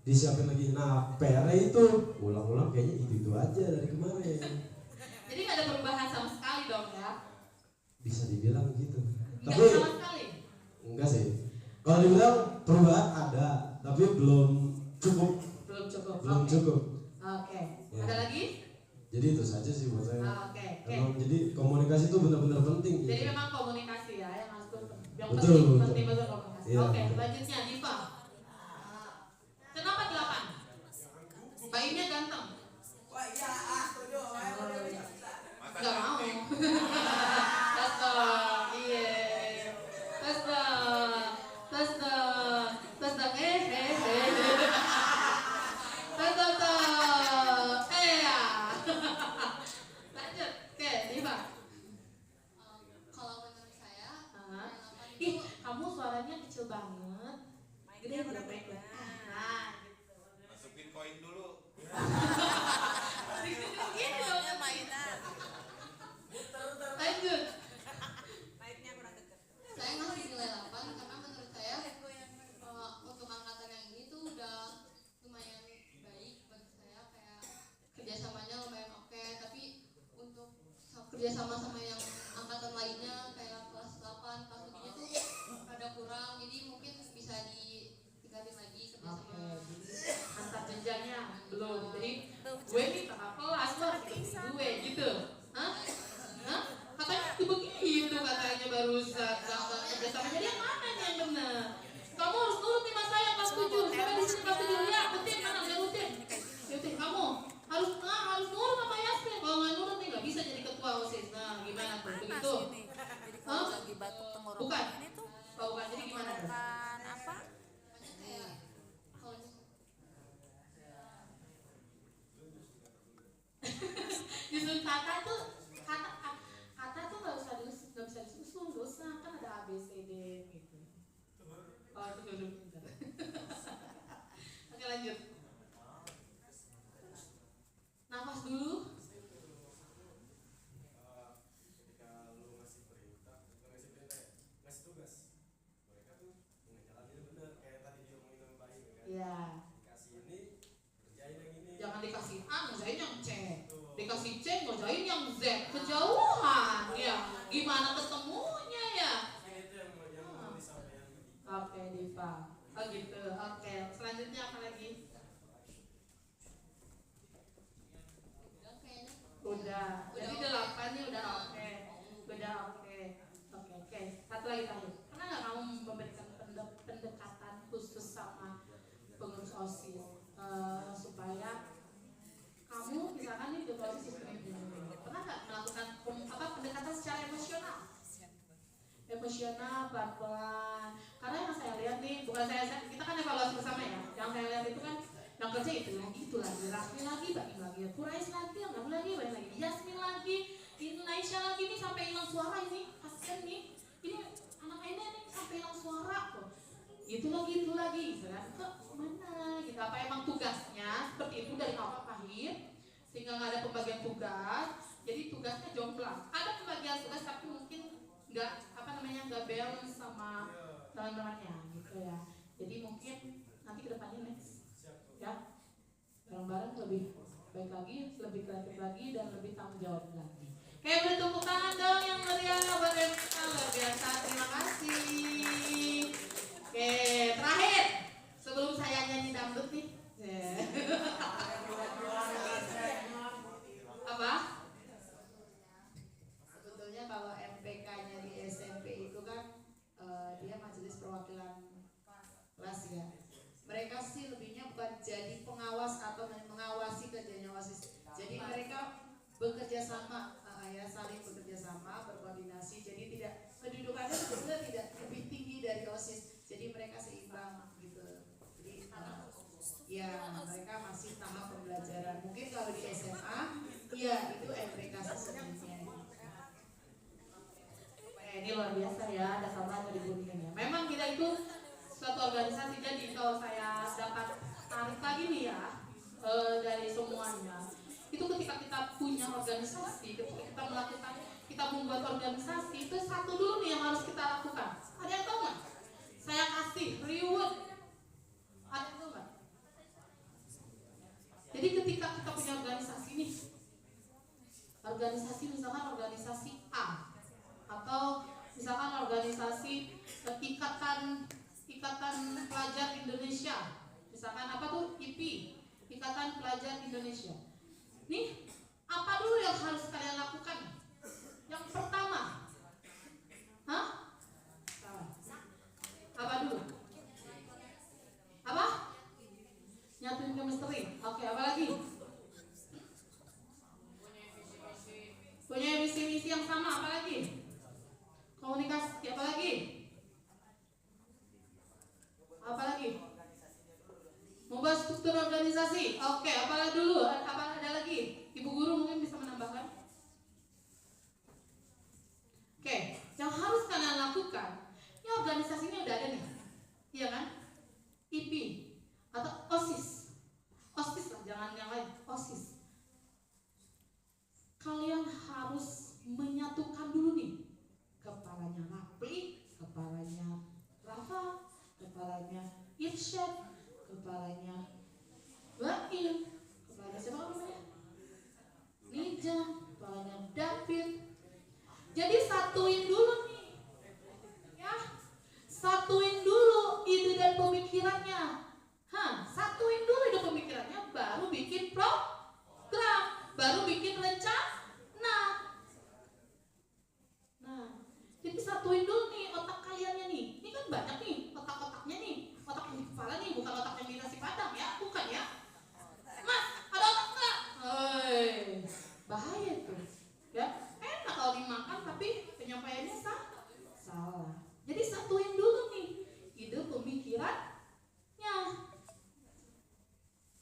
Speaker 9: Disiapin lagi. Nah, PR itu ulang-ulang kayaknya itu aja dari kemarin.
Speaker 2: Jadi nggak ada perubahan sama sekali dong ya?
Speaker 9: Bisa dibilang gitu.
Speaker 2: Nggak
Speaker 9: Tapi
Speaker 2: sama sekali.
Speaker 9: enggak sih. Kalau dibilang perubahan ada, tapi belum cukup. Belum
Speaker 2: Oke.
Speaker 9: cukup.
Speaker 2: Oke.
Speaker 9: Ya.
Speaker 2: Ada lagi?
Speaker 9: Jadi itu saja sih buat saya.
Speaker 2: Oke.
Speaker 9: Emang jadi komunikasi itu benar-benar penting.
Speaker 2: Jadi
Speaker 9: gitu.
Speaker 2: memang komunikasi ya yang harus yang
Speaker 9: Betul,
Speaker 2: penting
Speaker 9: betul.
Speaker 2: betul komunikasi.
Speaker 9: Iya,
Speaker 2: Oke,
Speaker 9: betul.
Speaker 2: selanjutnya Diva. Kenapa 8? Bayinya ganteng.
Speaker 6: Wah iya, setuju.
Speaker 2: Gak mau. Tasta, iya. Tasta, tasta, tasta, tasta, ya. Lanjut, oke, Diva.
Speaker 4: Kalau menurut saya,
Speaker 2: Hah?
Speaker 4: delapan
Speaker 2: Ih,
Speaker 4: itu
Speaker 2: kamu suaranya kecil banget. Gede udah baik. Nah, gitu.
Speaker 1: Masukin koin dulu.
Speaker 2: Gini dong.
Speaker 6: mainan.
Speaker 2: Lanjut.
Speaker 6: Mainnya kurang deket.
Speaker 4: saya ngasih nilai 8 karena menurut saya untuk angkatan yang ini tuh udah lumayan baik bagi saya, kayak kerjasamanya lumayan oke, tapi untuk kerjasama sama yang angkatan lainnya kayak kelas 8, kelas 7 tuh ada kurang, jadi mungkin bisa ditingkatin lagi
Speaker 2: Oke,
Speaker 4: kerjasama.
Speaker 2: jadi antar jenjangnya belum. Jadi gue nih kakak kelas lo harus ikutin gue gitu. Hah? Hah? Katanya begitu katanya barusan. Gampang kerja sama. Jadi yang mana nih yang benar? Kamu harus nurut nih mas saya kelas 7. Saya di sini kelas 7 ya. Rutin mana? Udah rutin. Rutin kamu harus nurut sama Yasmin. Kalau nggak nurut nih nggak bisa jadi ketua OSIS. Nah gimana tuh?
Speaker 6: Panas
Speaker 2: Begitu?
Speaker 6: ini. Jadi kalau
Speaker 2: Hah?
Speaker 6: lagi batuk tenggorokan
Speaker 2: Bukan.
Speaker 6: ini tuh
Speaker 2: Oh, bukan. Jadi gimana tuh?
Speaker 6: tenggorokan apa?
Speaker 4: Makanya kayak kalau
Speaker 2: Justru kata tuh nggak usah nggak bisa disusun dosa kan ada A B C D gitu. Oh itu baru pintar. Oke lanjut. Nafas dulu.
Speaker 9: Ketika lu ngasih perintah, ngasih tugas, mereka tuh ngejalanin benar kayak tadi diomongin sama Bayu kan.
Speaker 2: Iya.
Speaker 9: Dikasih ini, kerjain yang ini.
Speaker 2: Jangan dikasih A ngerjain yang C. Dikasih C ngerjain yang Z. Kejauhan ya. Gimana ketemunya ya?
Speaker 9: Ini tuh yang mau disampaikan.
Speaker 2: Oke Diva. Oh gitu. Oke. Selanjutnya apa lagi?
Speaker 4: udah kayaknya
Speaker 2: Udah. Jadi 8 nih udah oke. Udah oke. Oke. Satu lagi terakhir. Pernah nggak kamu memberikan pendekatan khusus sama pengurus OSIS supaya kamu misalkan nih ketua OSIS pernah nggak melakukan pendekatan secara emosional? Emosional pelan-pelan. Karena yang saya lihat nih, bukan kita kan evaluasi bersama ya. Yang saya lihat itu kan yang kerja itu lagi, Rasmi lagi, Baim lagi, Kurais lagi, Angga lagi, Baim lagi, Yasmin lagi, Indonesia lagi nih sampai hilang suara ini, kasian nih. Ini anak ini nih sampai hilang suara kok. Itu lagi, kan? Kok mana? Gitu. Apa emang tugasnya seperti itu dari awal ke akhir, sehingga nggak ada pembagian tugas. Jadi tugasnya jomplang. Ada pembagian tugas tapi mungkin nggak balance sama teman-temannya gitu ya. Jadi mungkin nanti kedepannya next ya bareng-bareng lebih baik lagi, lebih kreatif lagi dan lebih tanggung jawab lagi. Kayak beri tepuk tangan dong yang meriah buat MPK, luar biasa. Terima kasih. Oke, terakhir sebelum saya nyanyi dangdut nih. Apa? Sebetulnya kalau MPK-nya di SMP itu kan dia majelis perwakilan kelas ya. Mereka sih lebihnya bukan jadi pengawas atau mengawasi kerjanya OSIS. Jadi mereka bekerja sama, ya saling bekerja sama, berkoordinasi. Jadi tidak kedudukannya sebetulnya tidak lebih tinggi dari OSIS. Jadi mereka seimbang gitu. Jadi ya mereka masih tahap pembelajaran. Mungkin kalau di SMA, ya itu MPK sesungguhnya. Ini luar biasa ya, ada sama di kuningan ya. Memang kita itu suatu organisasi, jadi kalau saya dapat tarik lagi nih ya dari semuanya, itu ketika kita punya organisasi, ketika kita melakukan, kita membuat organisasi, itu satu dulu nih yang harus kita lakukan. Ada yang tahu nggak? Saya kasih reward. Ada yang tahu nggak? Jadi ketika kita punya organisasi nih, organisasi misalkan organisasi A atau misalkan organisasi Ikatan Pelajar Indonesia. Misalkan apa tuh? IPI, Ikatan Pelajar Indonesia. Nih, apa dulu yang harus kalian lakukan? Yang pertama, apa dulu? Apa? Nyatuin chemistry. Oke, apa lagi? Punya visi-misi yang sama, apa lagi? Komunikasi, apa lagi? Apa lagi? Membahas struktur organisasi. Oke, apa lagi dulu? Apa ada lagi? Ibu guru mungkin bisa menambahkan. Oke, yang harus kalian lakukan, ya organisasinya udah ada nih, iya kan? IP atau OSIS, OSIS lah, jangan yang lain, OSIS. Kalian harus menyatukan dulu nih, kepalanya Rapli, kepalanya Rafa, kepalanya Irsyad, kepalanya Baim, kepalanya siapa namanya? Nija, kepalanya David. Jadi satuin dulu nih, ya, satuin dulu ide dan pemikirannya. Satuin dulu ide pemikirannya, baru bikin program, baru bikin rencana. Nah, jadi satuin dulu nih otak kaliannya nih. Ini kan banyak nih otak-otaknya nih, otak yang di kepala nih, bukan otak yang di nasi padang ya, bukan ya. Mas, ada otak nggak? Bahaya tuh, ya. Enak kalau dimakan tapi penyampaiannya salah. Jadi satuin dulu nih ide pemikirannya.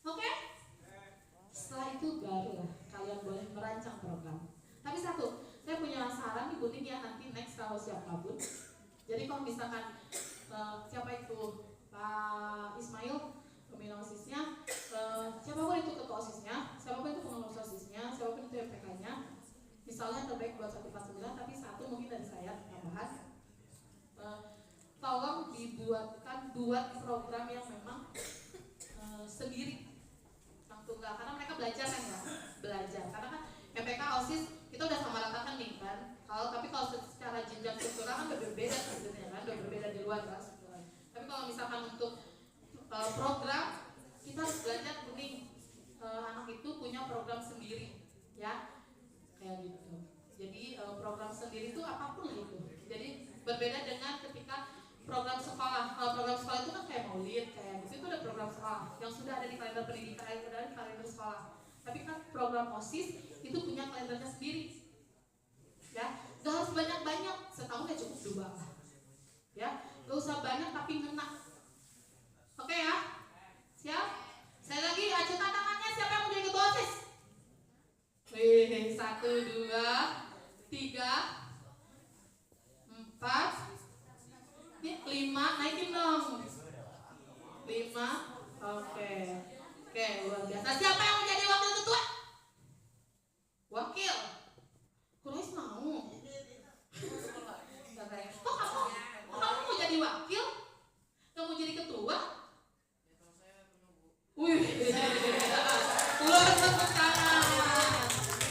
Speaker 2: Oke? Setelah itu barulah kalian boleh merancang program. Tapi satu, saya punya saran nih Bu Nin ya, nanti next kalau siapapun. Jadi kalau misalkan siapa itu Pak Ismail pembina OSIS-nya, siapapun itu ketua OSIS-nya, siapapun itu pengurus OSIS-nya, siapapun itu MPK-nya, misalnya terbaik buat 149, tapi satu mungkin dari saya tambahan, tolong buat program yang memang sendiri, yang tunggal, karena mereka belajar kan ya, karena kan MPK OSIS kita udah sama ratakan nih kan, tapi kalau secara jenjang struktural kan berbeda sebenarnya kan, berbeda di luar kan. Tapi kalau misalkan untuk program kita harus belajar kuning, anak itu punya program sendiri ya, kayak gitu. Jadi program sendiri itu apapun gitu. Jadi berbeda dengan ketika program sekolah. Kalau program sekolah itu kan kayak maulid, kayak gitu, itu ada program sekolah yang sudah ada di kalender pendidikan, ada di kalender sekolah. Tapi kan program OSIS itu punya kalendernya sendiri. Ya, gak harus banyak-banyak, setahun ya cukup 2 lah. Ya, gak usah banyak tapi ngena. Oke ya, siap? Saya lagi ajukan tangannya, siapa yang mau jadi ketua OSIS? 1, 2, 3, 4, 5, naikin dong. 5, oke, luar biasa. Siapa yang mau jadi wakil ketua? Wakil? Kurais mau. Kok kamu mau jadi wakil? Gak mau jadi ketua? Wih, luar tepuk tangan.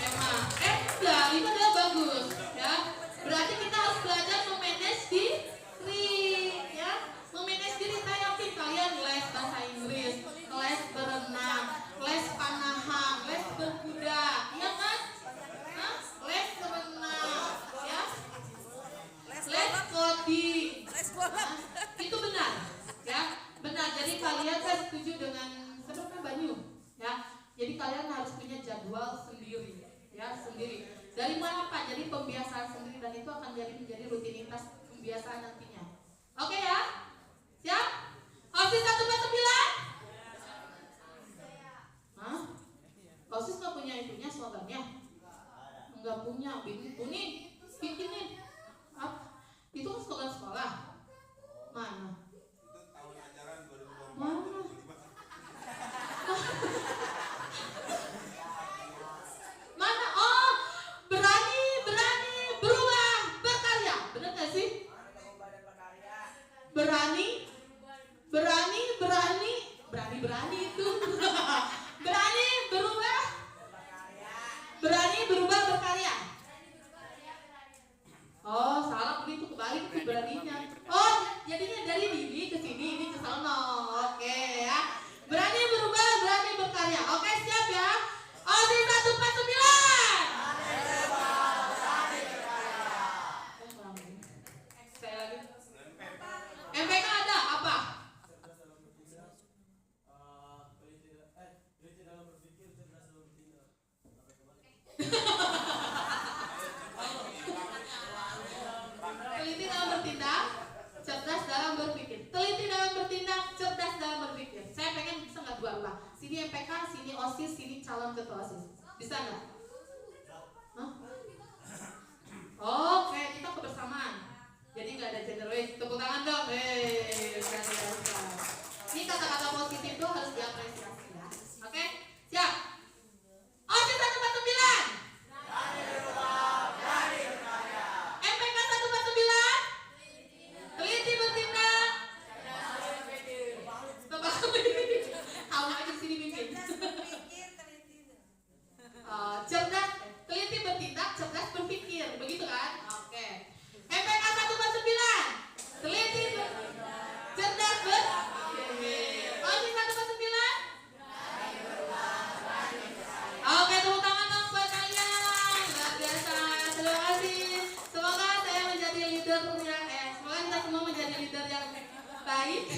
Speaker 2: Emang, enggak, itu adalah bagus, ya. Berarti kita harus belajar memanage diri, ya. Memanage diri, saya yakin kalian les bahasa Inggris, les berenang, les panahan, les berkuda, iya kan? Les berenang, ya. Les coding, itu benar, ya. Benar. Jadi kalian, saya setuju dengan Banyu, ya. Jadi kalian harus punya jadwal sendiri, ya, sendiri. Dari mana Pak? Jadi pembiasaan sendiri, dan itu akan menjadi rutinitas pembiasaan nantinya. Oke ya? Siap? OSIS 149? Hah? OSIS nggak punya itunya, slogannya? Nggak punya. Bikinin. Apa? Itu kan slogan sekolah. Mana? Mana? Mana? Oh, berani berubah berkarya. Bener gak sih? Berani itu. Berani berubah berkarya. Oh, salah, itu kebalik tuh beraninya. Oh, jadinya dari ini ke sini Sini MPK, sini OSIS, sini calon ketua OSIS. Bisa nggak? Hah? Oke, kita kebersamaan. Jadi nggak ada gender waste. Tepuk tangan dong. Luar biasa. Ini kata-kata positif tuh harus diapresiasi ya. Oke, siap. OSIS 149. MPK 149. Teliti bertindak. Tahu aja di sini bikin. Cerdas, teliti bertindak, cerdas berpikir, begitu kan? Oke. MPK 149. Teliti cerdas berpikir. OSIS 149. Oke, tepuk tangan dong buat kalian. Luar biasa. Terima kasih. Semoga saya menjadi leader yang semoga kita semua menjadi leader yang baik.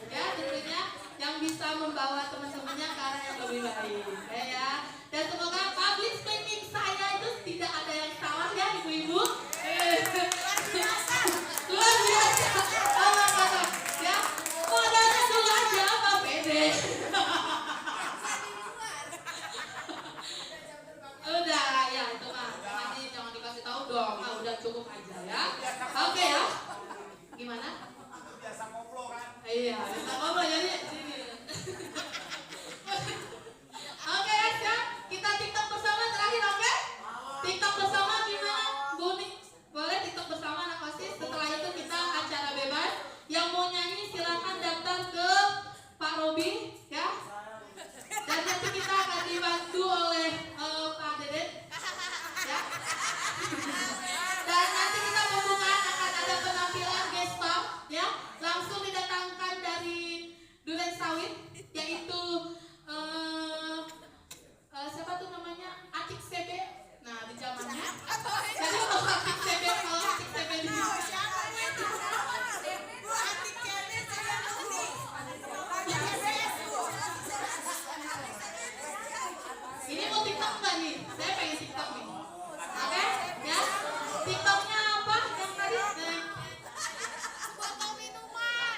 Speaker 2: Ya, tentunya yang bisa membawa teman-temannya ke arah yang lebih baik. Ya. Dan semoga public speaking saya itu tidak ada yang salah ya, ibu-ibu. Luar biasa. Apa-apa. Ya. Modalnya dulu aja apa pede. Udah, ya itu mah. Nanti jangan dikasih tahu dong. Udah cukup aja ya. Oke ya. Gimana?
Speaker 1: Biasa koplo kan?
Speaker 2: Iya, bisa koplo jadi sini. Oke ya, siap. Kita TikTok bersama terakhir, oke? TikTok bersama gimana? Buni, boleh TikTok bersama anak OSIS. Setelah itu kita acara bebas. Yang mau nyanyi silakan daftar ke Pak Robi, ya. Dan nanti kita akan dibantu oleh Pak Deden, ya. Dan nanti kita pembukaan akan ada penampilan guest star, ya. Langsung didatangkan dari Duren Sawit, yaitu siapa tuh namanya? Atik CB. Nah, di zamannya. Jadi kalau Atik CB di sini. Ini mau TikTok nggak nih? Saya pengen TikTok nih. Oke, ya. TikToknya apa? Yang tadi? Sepotong minuman.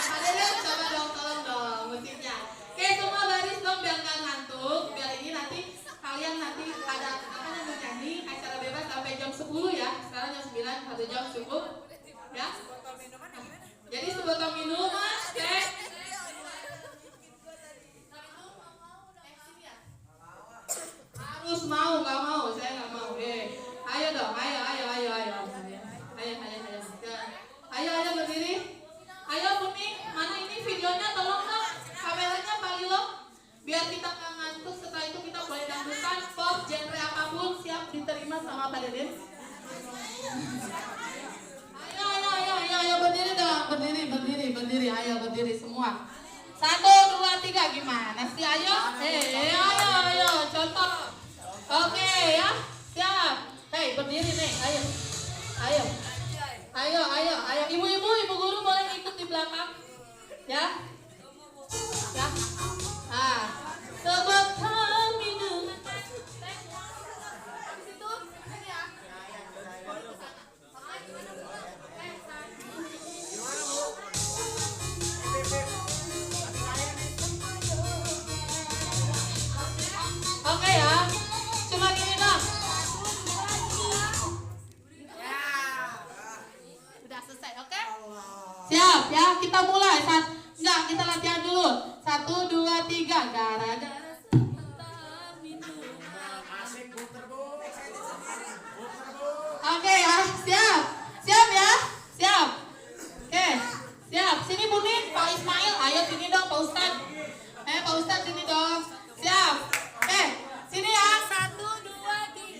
Speaker 2: Pak Deden, coba dong, tolong dong musiknya. Oke, semua baris dong biar nggak ngantuk. Biar ini nanti kalian nanti ada apa yang nyanyi acara bebas sampai jam 10 ya. Sekarang jam 9, 1 jam cukup. Ya. Jadi sebotol minuman, oke. Harus mau, nggak mau, saya nggak mau. Ayo dong, ayo. Ayo berdiri. Ayo kuning, mana ini videonya tolong dong. Kameranya Pak Lilo. Biar kita nggak ngantuk, setelah itu kita boleh dangdutan pop genre apapun siap diterima sama Pak Deden. Ayo berdiri dong, berdiri. Ayo berdiri semua. 1, 2, 3 gimana sih? Ayo, ayo, contoh. Oke ya, siap. Hei berdiri nih, ayo. Ibu-ibu, ibu guru boleh ikut di belakang, ya. Sebotol minum. Oke ya, cuma gini dong. Udah selesai, oke? Siap ya, kita mulai. Kita latihan dulu. 1, 2, 3. Gara-gara sebotol minuman. Oke ya, siap ya, siap. Oke, siap. Sini Bunin, Pak Ismail, ayo sini dong Pak Ustadz. Pak Ustadz sini dong. Siap. Sini ya.
Speaker 6: 1, 2, 3. 1,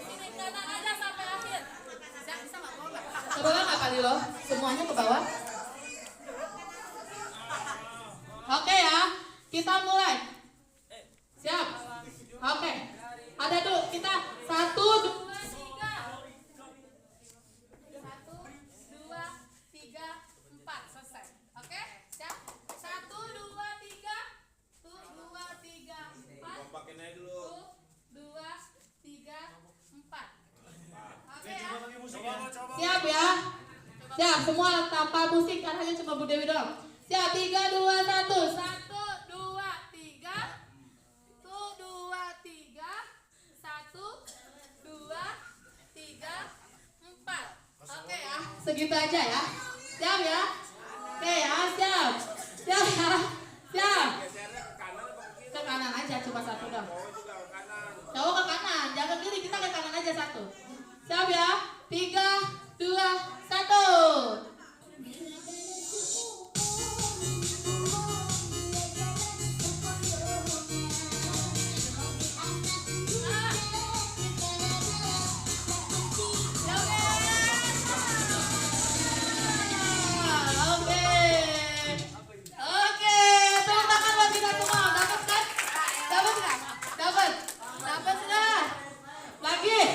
Speaker 6: sini kanan aja sampai akhir. Bisa nggak mau nggak?
Speaker 2: Ke bawah nggak kali lo? Semuanya ke bawah. Oke ya, kita mulai. Siap. Oke. Ada dulu kita 1, 2, 3.
Speaker 6: 1, 2, 3, 4 selesai. Oke, siap. 1, 2, 3. 1, 2, 3, 4.
Speaker 1: Pakai naik dulu.
Speaker 6: 1, 2, 3, 4. Oke ya.
Speaker 2: Siap ya. Siap semua tanpa musik kan hanya cuma Bu Dewi doang. Siap, 3, 2, 1.
Speaker 6: 1, 2, 3. 1, 2, 3. 1, 2, 3, 4. Oke ya.
Speaker 2: Segitu aja ya. Siap ya. Oke ya, siap. Siap ya. Siap.
Speaker 1: Gesernya ke kanan apa ke kiri?
Speaker 2: Ke kanan aja, cuma satu dong.
Speaker 1: Cowok juga ke kanan.
Speaker 2: Cowok ke kanan, jangan ke kiri, kita ke kanan aja satu. Siap ya. 3, 2, 1.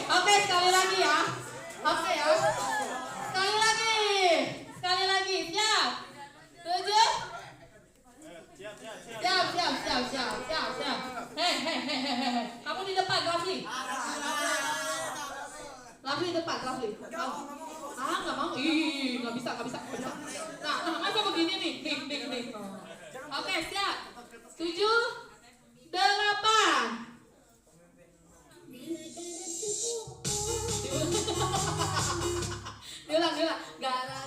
Speaker 2: Oke, sekali lagi ya. Oke ya. Sekali lagi. Sekali lagi. Siap. 7. Siap. Hehehe. Kamu di depan, Rafli. Rafli depan, Rafli. Nggak mau. Ih, nggak bisa. Nah, masa begini nih. Nih. Oke, siap. 7, 8. Diulang. Gak